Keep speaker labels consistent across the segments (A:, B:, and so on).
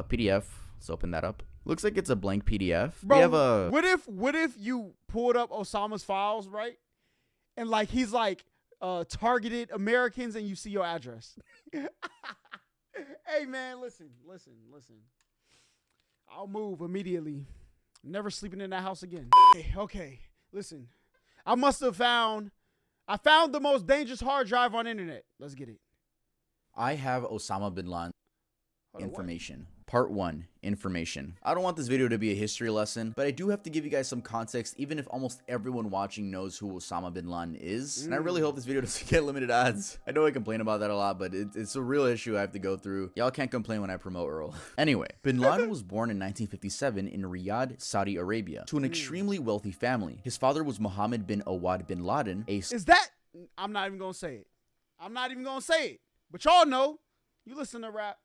A: PDF. Let's open that up. Looks like it's a blank PDF.
B: Bro,
A: we have a.
B: What if you pulled up Osama's files, right? And like he's like targeted Americans, and you see your address. Hey man, listen. I'll move immediately. Never sleeping in that house again. Okay. Listen. I found the most dangerous hard drive on the internet. Let's get it.
A: I have Osama bin Laden information.
B: What?
A: Part 1, information. I don't want this video to be a history lesson, but I do have to give you guys some context, even if almost everyone watching knows who Osama bin Laden is. And I really hope this video doesn't get limited ads. I know I complain about that a lot, but it's a real issue I have to go through. Y'all can't complain when I promote Earl. Anyway, bin Laden was born in 1957 in Riyadh, Saudi Arabia, to an extremely wealthy family. His father was Mohammed bin Awad bin Laden,
B: I'm not even gonna say it. But y'all know, you listen to rap.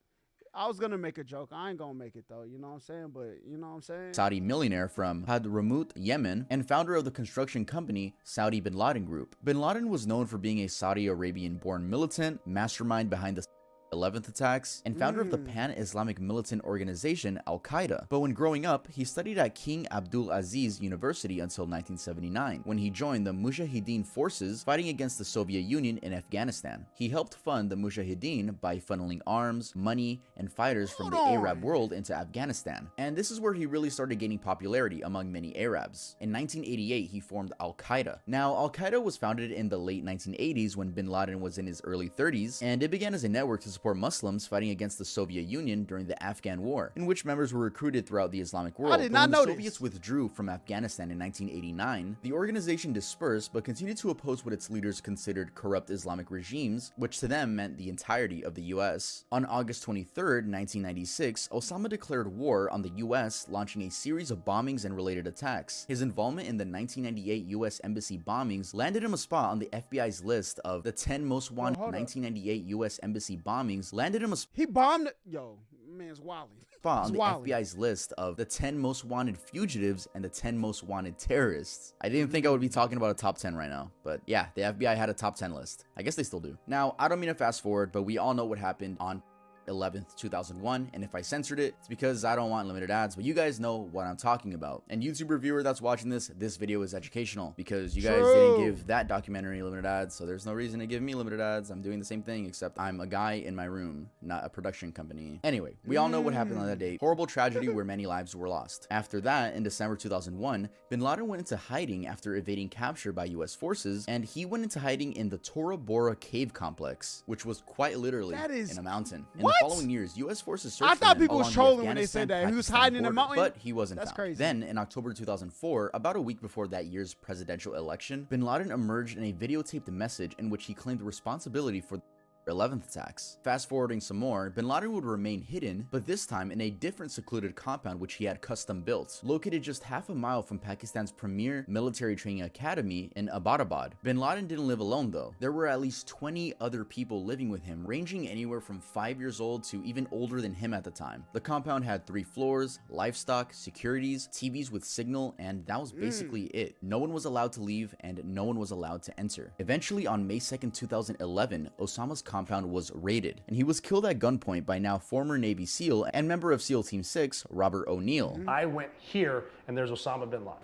B: I was gonna make a joke. I ain't gonna make it though. You know what I'm saying? But you know what I'm saying?
A: Saudi millionaire from Hadramaut, Yemen, and founder of the construction company Saudi Bin Laden Group. Bin Laden was known for being a Saudi Arabian-born militant, mastermind behind the 11th attacks, and founder of the pan-Islamic militant organization Al-Qaeda. But when growing up, he studied at King Abdul Aziz University until 1979, when he joined the Mujahideen forces fighting against the Soviet Union in Afghanistan. He helped fund the Mujahideen by funneling arms, money, and fighters from the Arab world into Afghanistan. And this is where he really started gaining popularity among many Arabs. In 1988, he formed Al-Qaeda. Now, Al-Qaeda was founded in the late 1980s when bin Laden was in his early 30s, and it began as a network to support Muslims fighting against the Soviet Union during the Afghan War, in which members were recruited throughout the Islamic world.
B: I did not know
A: the Soviets withdrew from Afghanistan in 1989, the organization dispersed but continued to oppose what its leaders considered corrupt Islamic regimes, which to them meant the entirety of the US. On August 23rd, 1996, Osama declared war on the US, launching a series of bombings and related attacks. His involvement in the 1998 US Embassy bombings landed him a spot on the FBI's list of the 10 most wanted. 1998 US Embassy bombings landed him a
B: He bombed. Yo, man's wilding.
A: Spot on the FBI's list of the 10 most wanted fugitives and the 10 most wanted terrorists. I didn't think I would be talking about a top 10 right now, but yeah, the FBI had a top 10 list. I guess they still do. Now, I don't mean to fast forward, but we all know what happened on 11th, 2001, and if I censored it, it's because I don't want limited ads, but you guys know what I'm talking about. And YouTuber viewer that's watching this video is educational because you guys didn't give that documentary limited ads, so there's no reason to give me limited ads. I'm doing the same thing, except I'm a guy in my room, not a production company. Anyway, we all know what happened on that day. Horrible tragedy where many lives were lost. After that, in December 2001, bin Laden went into hiding after evading capture by US forces, and he went into hiding in the Tora Bora cave complex, which was quite literally in a mountain. In the following years, U.S. forces searched for him
B: people was trolling when they said that. He was hiding in the mountain.
A: But he wasn't found.
B: Crazy.
A: Then, in October 2004, about a week before that year's presidential election, bin Laden emerged in a videotaped message in which he claimed responsibility for 11th attacks. Fast forwarding some more, bin Laden would remain hidden, but this time in a different secluded compound which he had custom built, located just half a mile from Pakistan's premier military training academy in Abbottabad. Bin Laden didn't live alone though. There were at least 20 other people living with him, ranging anywhere from 5 years old to even older than him at the time. The compound had 3 floors, livestock, securities, TVs with signal, and that was basically it. No one was allowed to leave and no one was allowed to enter. Eventually, on May 2nd, 2011, Osama's compound was raided, and he was killed at gunpoint by now former Navy SEAL and member of SEAL Team 6, Robert O'Neill.
C: I went here, and there's Osama bin Laden,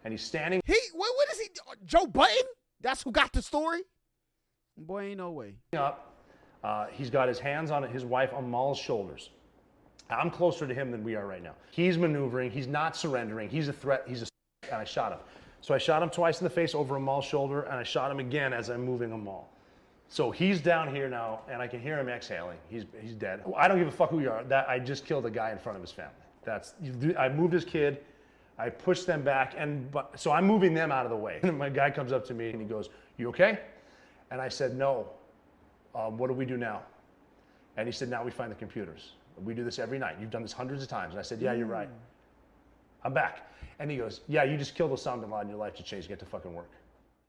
C: and he's standing.
B: What is he? Joe Button? That's who got the story? Boy, ain't no way.
C: Up, he's got his hands on his wife Amal's shoulders. I'm closer to him than we are right now. He's maneuvering. He's not surrendering. He's a threat. And I shot him. So I shot him twice in the face over Amal's shoulder, and I shot him again as I'm moving Amal. So he's down here now, and I can hear him exhaling. He's dead. I don't give a fuck who you are. I just killed a guy in front of his family. I moved his kid. I pushed them back, so I'm moving them out of the way. And my guy comes up to me and he goes, "You okay?" And I said, "No. What do we do now?" And he said, "Now we find the computers. We do this every night. You've done this hundreds of times." And I said, "Yeah, you're right. I'm back." And he goes, "Yeah, you just killed Osama bin Laden. Your life should change. Get to fucking work."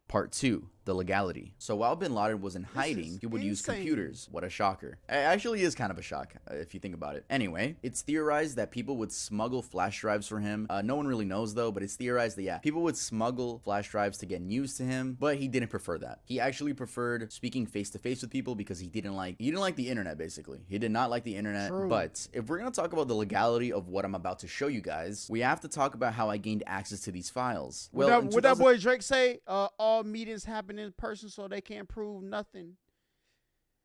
A: Part 2, the legality. So while bin Laden was in hiding, he would use
B: insane.
A: computers. What a shocker. It actually is kind of a shock if you think about it. Anyway, it's theorized that people would smuggle flash drives for him. No one really knows though, but it's theorized that yeah, people would smuggle flash drives to get news to him, but he didn't prefer that. He actually preferred speaking face to face with people because he didn't like the internet basically. He did not like the internet.
B: True.
A: But if we're gonna talk about the legality of what I'm about to show you guys, we have to talk about how I gained access to these files. Well,
B: Would that boy Drake say all meetings happen in person so they can't prove nothing?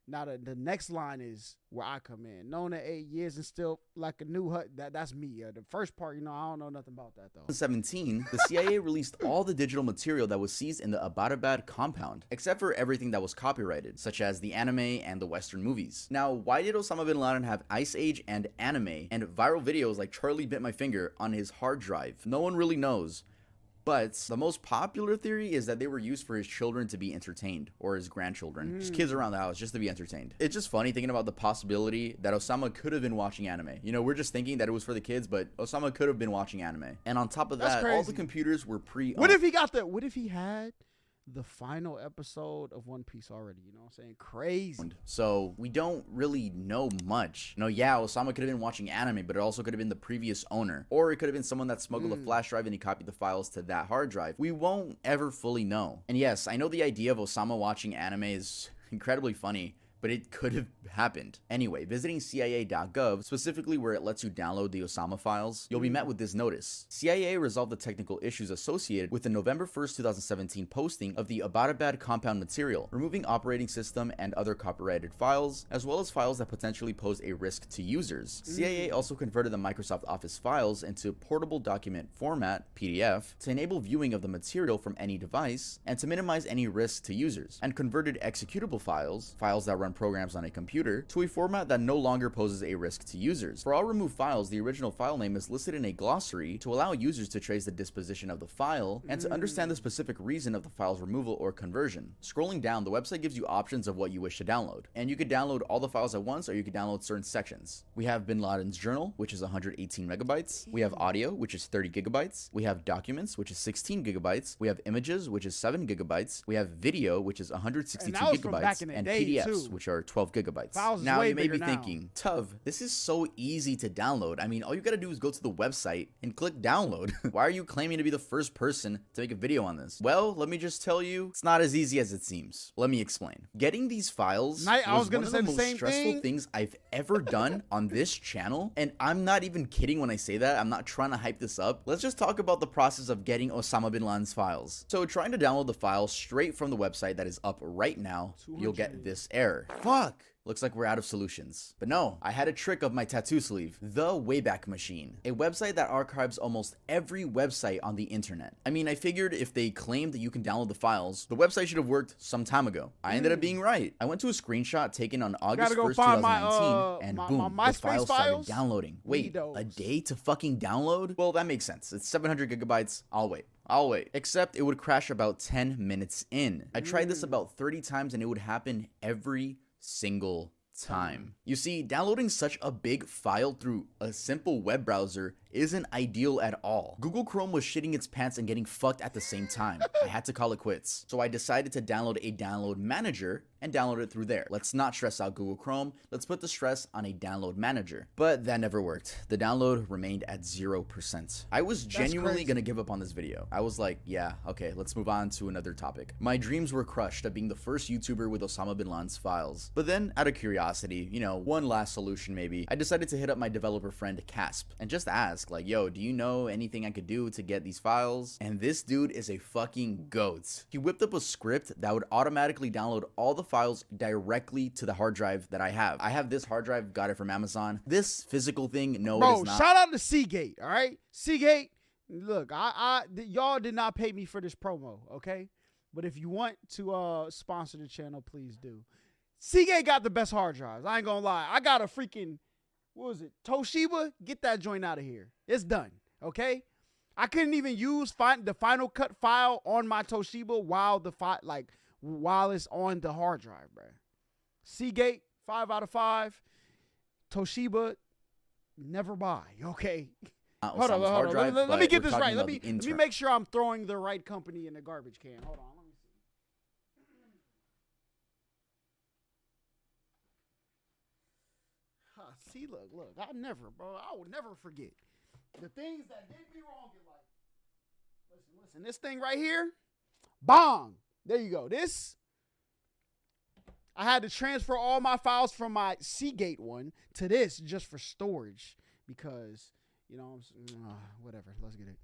B: Now the next line is where I come in. Known at 8 years and still like a new hut. That's me. The first part, I don't know nothing about that though.
A: 2017, the CIA released all the digital material that was seized in the Abbottabad compound, except for everything that was copyrighted, such as the anime and the Western movies. Now, why did Osama bin Laden have Ice Age and anime and viral videos like Charlie Bit My Finger on his hard drive? No one really knows. But the most popular theory is that they were used for his children to be entertained, or his grandchildren, just kids around the house, just to be entertained. It's just funny thinking about the possibility that Osama could have been watching anime. We're just thinking that it was for the kids, but Osama could have been watching anime. And on top of that, all the computers were pre-owned.
B: What if he had the final episode of One Piece already? You know what I'm saying? Crazy.
A: So we don't really know much. Yeah, Osama could have been watching anime, but it also could have been the previous owner. Or it could have been someone that smuggled a flash drive and he copied the files to that hard drive. We won't ever fully know. And yes, I know the idea of Osama watching anime is incredibly funny, but it could have happened. Anyway, visiting CIA.gov, specifically where it lets you download the Osama files, you'll be met with this notice. CIA resolved the technical issues associated with the November 1st, 2017 posting of the Abbottabad compound material, removing operating system and other copyrighted files, as well as files that potentially pose a risk to users. CIA also converted the Microsoft Office files into portable document format, PDF, to enable viewing of the material from any device and to minimize any risk to users, and converted executable files that run programs on a computer, to a format that no longer poses a risk to users. For all removed files, the original file name is listed in a glossary to allow users to trace the disposition of the file and to understand the specific reason of the file's removal or conversion. Scrolling down, the website gives you options of what you wish to download, and you could download all the files at once, or you could download certain sections. We have bin Laden's journal, which is 118 megabytes. We have audio, which is 30 gigabytes. We have documents, which is 16 gigabytes. We have images, which is 7 gigabytes. We have video, which is 162 gigabytes, and PDFs, which are 12 gigabytes. Now you may be thinking, Tuv, this is so easy to download. I mean, all you gotta do is go to the website and click download. Why are you claiming to be the first person to make a video on this? Well, let me just tell you, it's not as easy as it seems. Let me explain. Getting these files was one of the most stressful things I've ever done on this channel, and I'm not even kidding when I say that. I'm not trying to hype this up. Let's just talk about the process of getting Osama bin Laden's files. So trying to download the file straight from the website that is up right now, you'll get this error. Fuck! Looks like we're out of solutions. But no, I had a trick up my tattoo sleeve. The Wayback Machine. A website that archives almost every website on the internet. I mean, I figured if they claimed that you can download the files, the website should have worked some time ago. I ended up being right. I went to a screenshot taken on August 1st, 2019, and boom, the files started downloading. Wait, a day to fucking download? Well, that makes sense. It's 700 gigabytes. I'll wait. Except it would crash about 10 minutes in. I tried this about 30 times and it would happen every single time. You see, downloading such a big file through a simple web browser isn't ideal at all. Google Chrome was shitting its pants and getting fucked at the same time. I had to call it quits. So I decided to download a download manager and download it through there. Let's not stress out Google Chrome. Let's put the stress on a download manager. But that never worked. The download remained at 0%. I was genuinely gonna give up on this video. I was like, yeah, okay, let's move on to another topic. My dreams were crushed of being the first YouTuber with Osama bin Laden's files. But then, out of curiosity, one last solution maybe, I decided to hit up my developer friend Casp and just ask, like, yo, do you know anything I could do to get these files? And this dude is a fucking goat. He whipped up a script that would automatically download all the files directly to the hard drive that I have. I have this hard drive, got it from Amazon. This physical thing, no, it is not.
B: Shout out to Seagate, all right? Seagate, look, y'all did not pay me for this promo, okay? But if you want to sponsor the channel, please do. Seagate got the best hard drives. I ain't gonna lie. I got a freaking, what was it, Toshiba? Get that joint out of here. It's done, okay? I couldn't even use the Final Cut file on my Toshiba while it's on the hard drive, bro. Seagate, 5 out of 5. Toshiba, never buy, okay? Hold on. Let me get this right. Let me make sure I'm throwing the right company in the garbage can. Hold on. See, look, I never, bro. I will never forget the things that did me wrong in life. Listen. This thing right here, bong. There you go. This, I had to transfer all my files from my Seagate one to this just for storage because, you know, whatever. Let's get it.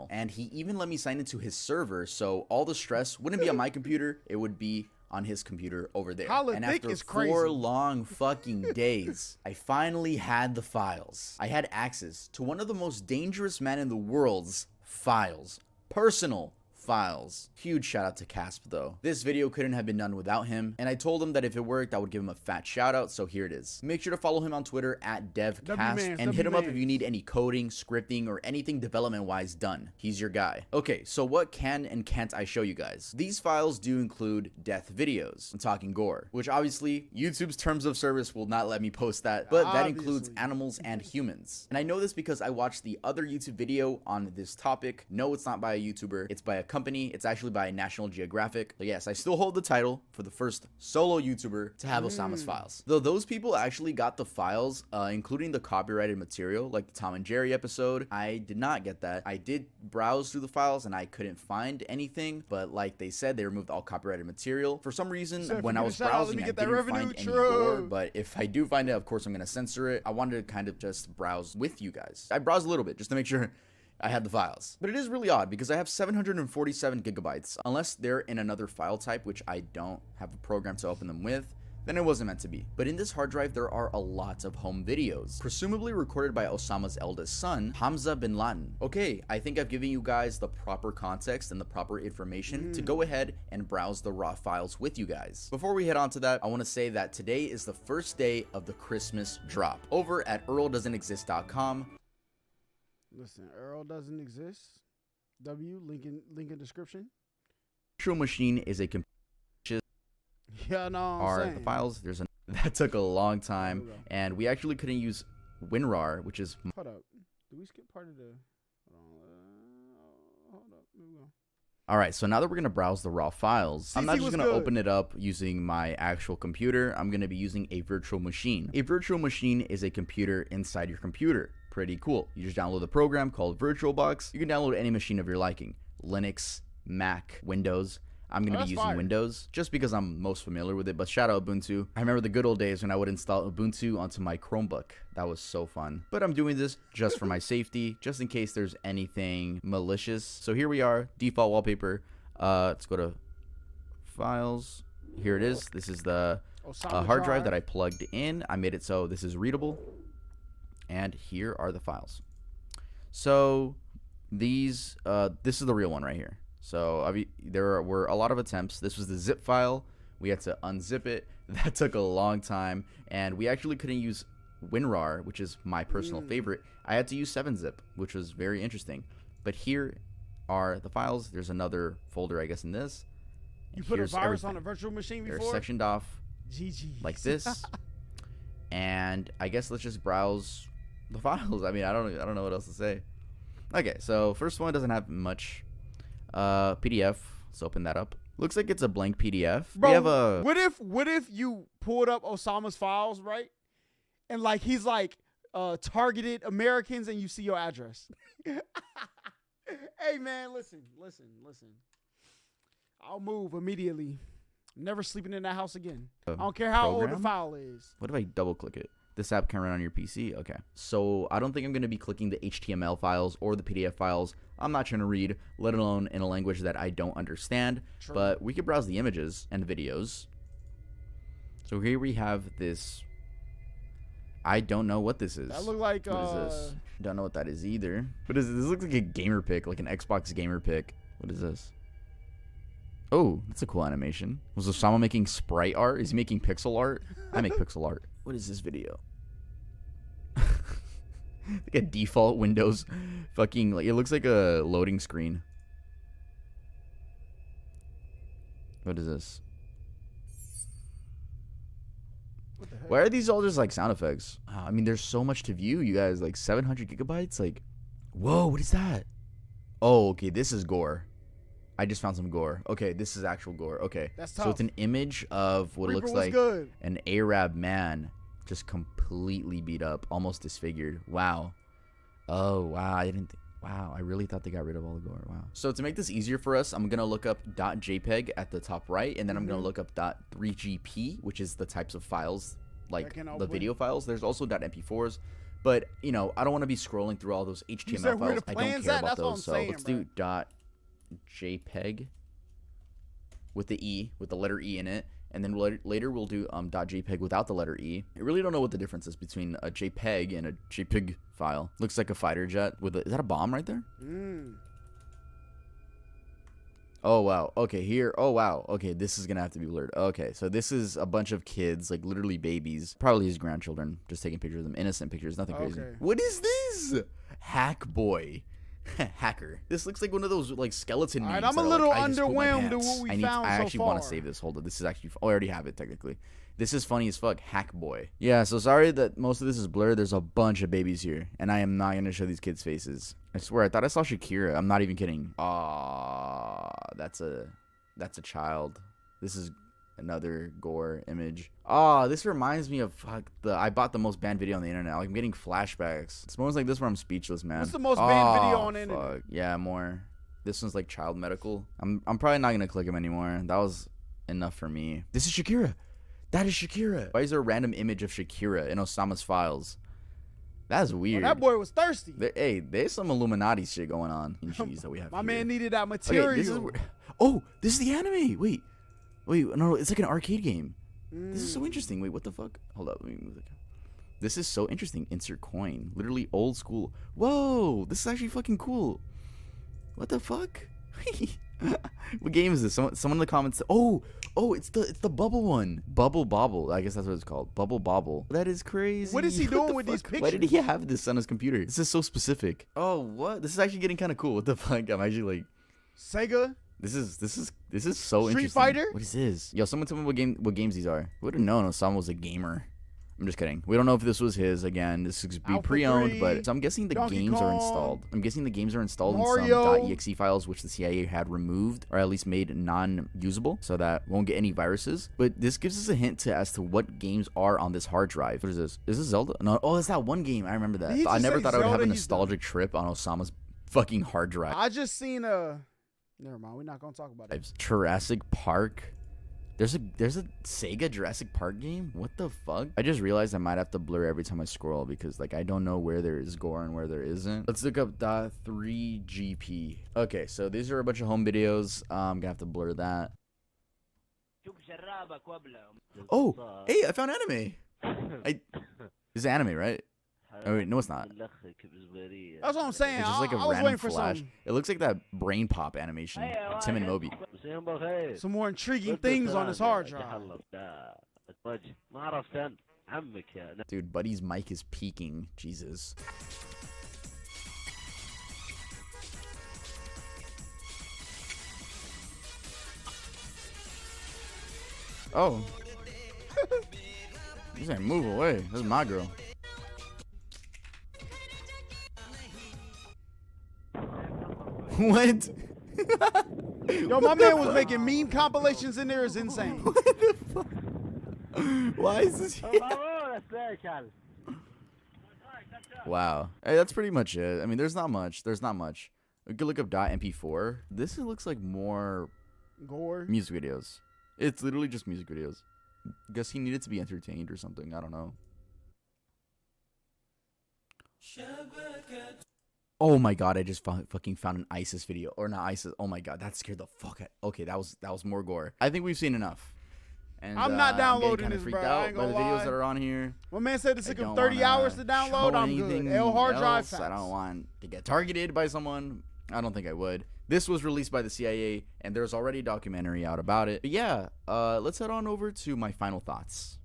A: And he even let me sign into his server, so all the stress wouldn't be on my computer, it would be on his computer over there.
B: Holla
A: And
B: Dick
A: after
B: is crazy.
A: 4 long fucking days, I finally had the files. I had access to one of the most dangerous men in the world's files. Personal files. Huge shout out to Casp though. This video couldn't have been done without him, and I told him that if it worked I would give him a fat shout out, so here it is. Make sure to follow him on Twitter at DevCasp and hit him up if you need any coding, scripting, or anything development wise done. He's your guy. Okay, so what can and can't I show you guys? These files do include death videos. I'm talking gore, which obviously YouTube's terms of service will not let me post that, but that includes animals and humans. And I know this because I watched the other YouTube video on this topic. No, it's not by a YouTuber, it's by a company. It's actually by National Geographic. So yes, I still hold the title for the first solo YouTuber to have Osama's files. Though those people actually got the files, including the copyrighted material, like the Tom and Jerry episode. I did not get that. I did browse through the files and I couldn't find anything, but like they said, they removed all copyrighted material. For some reason, when I was browsing, I didn't find any gore, but if I do find it, of course, I'm going to censor it. I wanted to kind of just browse with you guys. I browsed a little bit just to make sure I had the files. But it is really odd because I have 747 gigabytes. Unless they're in another file type, which I don't have a program to open them with, then it wasn't meant to be. But in this hard drive, there are a lot of home videos, presumably recorded by Osama's eldest son, Hamza bin Laden. Okay, I think I've given you guys the proper context and the proper information to go ahead and browse the raw files with you guys. Before we head on to that, I want to say that today is the first day of the Christmas drop. Over at earldoesn'texist.com,
B: Listen, Earl doesn't exist. Link in description.
A: Virtual machine is a computer.
B: Yeah, no.
A: Are the files? There's a that took a long time, and we actually couldn't use WinRAR, which is.
B: Hold up. Did we skip part of the? Hold up. Here we go.
A: All right, so now that we're gonna browse the raw files, I'm not just gonna open it up using my actual computer. I'm gonna be using a virtual machine. A virtual machine is a computer inside your computer. Pretty cool. You just download the program called VirtualBox. You can download any machine of your liking. Linux, Mac, Windows. I'm going to be using Windows just because I'm most familiar with it, but shout out Ubuntu. I remember the good old days when I would install Ubuntu onto my Chromebook. That was so fun. But I'm doing this just for my safety, just in case there's anything malicious. So here we are, default wallpaper. Let's go to Files. Here it is. This is the hard drive that I plugged in. I made it so this is readable. And here are the files. So these, this is the real one right here. So there were a lot of attempts. This was the zip file. We had to unzip it. That took a long time. And we actually couldn't use WinRAR, which is my personal favorite. I had to use 7-zip, which was very interesting. But here are the files. There's another folder, I guess, in this.
B: You put a virus on a virtual machine before?
A: They're sectioned off
B: GG.
A: like this. And I guess let's just browse the files. I mean, I don't know what else to say. Okay, so first one doesn't have much. PDF. Let's open that up. Looks like it's a blank PDF.
B: Bro,
A: we have a.
B: What if you pulled up Osama's files, right? And like he's like targeted Americans, and you see your address. Hey man, listen. I'll move immediately. I'm never sleeping in that house again. I don't care how old the file is.
A: What if I double click it? This app can run on your PC. Okay. So I don't think I'm going to be clicking the HTML files or the PDF files. I'm not trying to read, let alone in a language that I don't understand. True. But we can browse the images and videos. So here we have this. I don't know what this is.
B: That look like.
A: What is this? Don't know what that is either. What is this? This looks like a gamer pick, like an Xbox gamer pick. What is this? Oh, that's a cool animation. Was Osama making sprite art? Is he making pixel art? I make pixel art. What is this video? Like a default Windows fucking, like, it looks like a loading screen. What is this?
B: What the heck?
A: Why are these all just like sound effects? I mean, there's so much to view, you guys. Like 700 gigabytes? Like, whoa, what is that? Oh, okay, this is gore. I just found some gore. Okay, this is actual gore. Okay.
B: That's tough.
A: So it's an image of what looks like an Arab man just completely beat up, almost disfigured. Wow. Oh, wow. I didn't think. Wow, I really thought they got rid of all the gore. Wow. So to make this easier for us, I'm going to look up .jpeg at the top right, and then I'm going to look up .3gp, which is the types of files, like the video files. There's also .mp4s, but, you know, I don't want to be scrolling through all those HTML files. I don't care about those, so let's do .jpeg with the E, with the letter E in it. And then later we'll do .jpeg without the letter E. I really don't know what the difference is between a JPEG and a JPEG file. Looks like a fighter jet with is that a bomb right there? Oh, wow. Okay, here. Oh, wow. Okay, this is going to have to be blurred. Okay, so this is a bunch of kids, like literally babies. Probably his grandchildren, just taking pictures of them. Innocent pictures, nothing crazy. What is this? Hack boy. Hacker. This looks like one of those like skeleton memes.
B: Alright, I'm a little underwhelmed at what we found so far.
A: I actually want to save this. Hold on. This is actually. Oh, I already have it technically. This is funny as fuck. Hack boy. Yeah. So sorry that most of this is blurred. There's a bunch of babies here, and I am not gonna show these kids' faces. I swear. I thought I saw Shakira. I'm not even kidding. Ah, that's a child. This is another gore image. Oh, this reminds me of I bought the most banned video on the internet. Like I'm getting flashbacks. It's moments like this where I'm speechless, man.
B: What's the most banned video on the internet?
A: Fuck. Yeah, more. This one's like child medical. I'm probably not gonna click him anymore. That was enough for me. This is Shakira. That is Shakira. Why is there a random image of Shakira in Osama's files? That's weird.
B: Well, that boy was thirsty.
A: Hey, there's some Illuminati shit going on in cheese that we have.
B: My man needed that material.
A: Okay, this is the anime. Wait, no, it's like an arcade game. This is so interesting. Wait, what the fuck? Hold up, let me move it. This is so interesting. Insert coin. Literally old school. Whoa, this is actually fucking cool. What the fuck? What game is this? Someone in the comments. Oh, it's the bubble one. Bubble Bobble. I guess that's what it's called. Bubble Bobble. That is crazy.
B: What is he doing with these pictures?
A: Why did he have this on his computer? This is so specific. Oh, what? This is actually getting kind of cool. What the fuck? I'm actually like
B: Sega.
A: This is so interesting.
B: Street Fighter?
A: What is this? Yo, someone tell me what games these are. We would have known Osama was a gamer. I'm just kidding. We don't know if this was his. Again, this could be pre-owned, but so I'm guessing the games are installed. I'm guessing the games are installed in some .exe files, which the CIA had removed or at least made non-usable, so that won't get any viruses. But this gives us a hint as to what games are on this hard drive. What is this? Is this Zelda? No. Oh, it's that one game. I remember that. I never thought I would have a nostalgic trip on Osama's fucking hard drive.
B: I just seen a. Never mind. We're not gonna talk about it.
A: Jurassic Park. There's a Sega Jurassic Park game? What the fuck? I just realized I might have to blur every time I scroll because like I don't know where there is gore and where there isn't. Let's look up .3gp. Okay, so these are a bunch of home videos. I'm gonna have to blur that. Oh, hey, I found anime. This is anime, right? Oh wait, no, it's not.
B: That's what I'm saying.
A: It's just like a random flash. It looks like that brain pop animation, Tim and Moby.
B: Some more intriguing things on this hard drive.
A: Dude, Buddy's mic is peaking. Jesus. Oh. You saying move away. This is my girl. What?
B: Yo, my man was making meme compilations in there. Is insane.
A: What the fuck? Why is this? Wow. Hey, that's pretty much it. I mean, there's not much. We could look up .mp4. This looks like more
B: gore
A: music videos. It's literally just music videos. Guess he needed to be entertained or something. I don't know. Oh my god, I just fucking found an ISIS video. Or not ISIS. Oh my god, that scared the fuck out. Okay, that was more gore. I think we've seen enough. And
B: I'm not downloading
A: I'm
B: this,
A: freaked
B: bro.
A: out
B: I ain't
A: by
B: gonna
A: the videos
B: lie.
A: that are on here.
B: My man said it took him 30 hours to download. I'm good. L hard drive fast.
A: I don't want to get targeted by someone. I don't think I would. This was released by the CIA, and there's already a documentary out about it. But yeah, let's head on over to my final thoughts.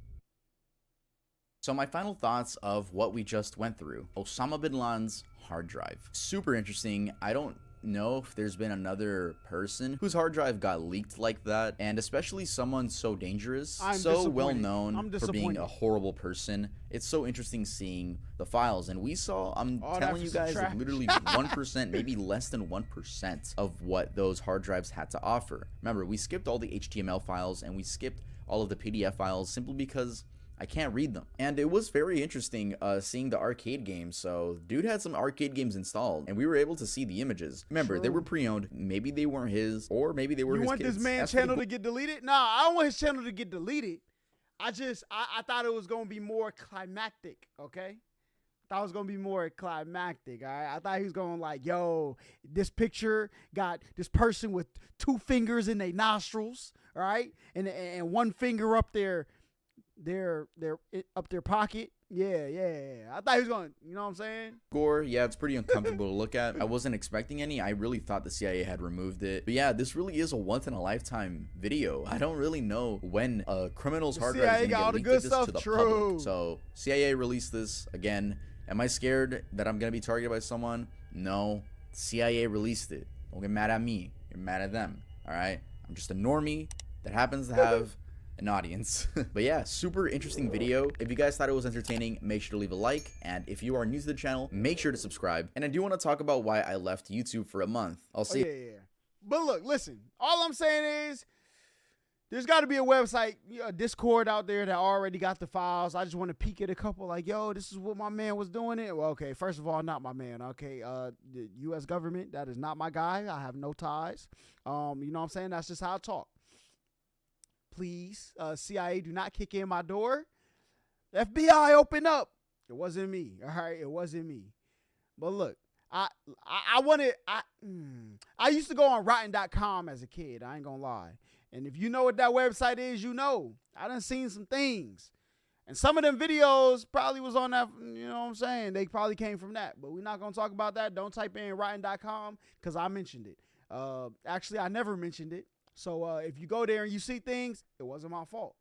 A: So my final thoughts of what we just went through. Osama bin Laden's hard drive. Super interesting. I don't know if there's been another person whose hard drive got leaked like that, and especially someone so dangerous, so well known for being a horrible person. It's so interesting seeing the files, and we saw, I'm telling you guys, like literally 1%, maybe less than 1% of what those hard drives had to offer. Remember, we skipped all the HTML files and we skipped all of the PDF files simply because I can't read them. And it was very interesting seeing the arcade games. So dude had some arcade games installed and we were able to see the images. Remember, they were pre-owned. Maybe they weren't his, or maybe they were his
B: want
A: kids.
B: this man's channel to get deleted? Nah, I don't want his channel to get deleted. I thought it was going to be more climactic, okay? Thought it was gonna be more climactic. All right, I thought he was going like, "Yo, this picture got this person with 2 fingers in their nostrils, all right, and 1 finger up their pocket." Yeah. I thought he was going. You know what I'm saying?
A: Gore, yeah, it's pretty uncomfortable to look at. I wasn't expecting any. I really thought the CIA had removed it. But yeah, this really is a once in a lifetime video. I don't really know when a criminal's hard drive is gonna get leaked like this to the public. So CIA released this again. Am I scared that I'm going to be targeted by someone? No. CIA released it. Don't get mad at me. You're mad at them. All right? I'm just a normie that happens to have an audience. But yeah, super interesting video. If you guys thought it was entertaining, make sure to leave a like. And if you are new to the channel, make sure to subscribe. And I do want to talk about why I left YouTube for a month. I'll see.
B: Yeah. But look, listen. All I'm saying is, there's got to be a website, a Discord out there that already got the files. I just want to peek at a couple like, yo, this is what my man was doing it. Well, okay, first of all, not my man. Okay, the U.S. government, that is not my guy. I have no ties. You know what I'm saying? That's just how I talk. Please, CIA, do not kick in my door. FBI, open up. It wasn't me. All right, it wasn't me. But look, I used to go on rotten.com as a kid. I ain't gonna lie. And if you know what that website is, you know. I done seen some things. And some of them videos probably was on that, you know what I'm saying? They probably came from that. But we're not going to talk about that. Don't type in rotten.com because I mentioned it. Actually, I never mentioned it. So if you go there and you see things, it wasn't my fault.